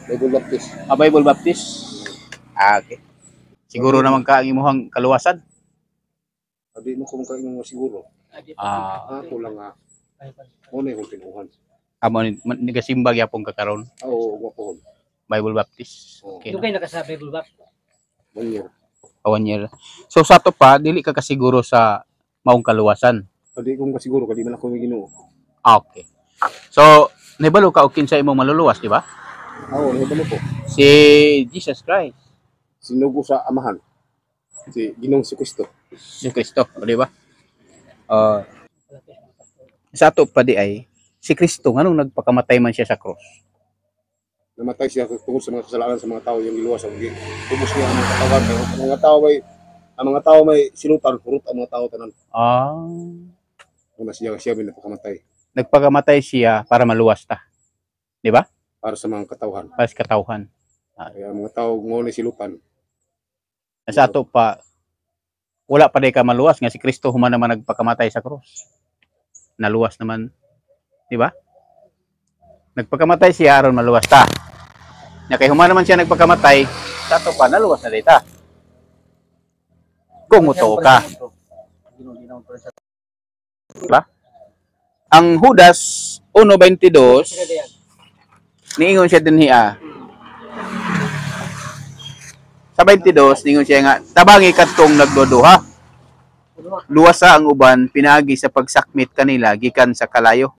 Bible Baptist. Bible Baptist. Okay. Siguro naman ka ang imuhang kaluwasan. Hindi mo kung kayo siguro. Ako lang nga. Muna yung pinuhan. Amo ni gasimba gyapon ka karon. Oo, wapon. Bible Baptist. Okay. Ito kayo nakasabi Bible Baptist. 1 year. 1 year. So sa to pa dili ka kasiguro sa maong kaluwasan. Hindi ko siguro kasi man ako may Ginoo. Okay. So nahibalo ka og kinsa imong maluluwas, di ba? Oo, nahibalo ko. Si Jesus Christ. Sinugo sa amahan. Si Ginoong si Kristo. Si Kristo, di ba? Sa to pa di ay si Kristo nganong nagpakamatay man siya sa cross. Namatay siya tungkol sa mga kasalanan sa mga tao yung giluwas ang tubos niya ang mga katawan. Pero ang mga tao may sinutan, hurot ang mga tao tanan. Una siya may napakamatay. Nagpakamatay siya para maluwas ta. Di ba? Para sa mga katawhan. Para sa katawhan. Kaya ang mga tao ngunit silutan. Sa ato pa, wala pa day ka maluwas nga si Kristo human naman nagpakamatay sa cross. Naluwas naman. Di ba? Nagpakamatay siya aron maluwas ta. Nya kay human naman siya nagpakamatay, sa ato pa naluwas na dita. Kung muto ka. Diba? Ang Judas 1:22 niingon siya dinhi sa 22 ningon siya nga tabangi kadtong nagduduha luwasa ang uban pinaagi sa pagsakmit kanila gikan sa kalayo.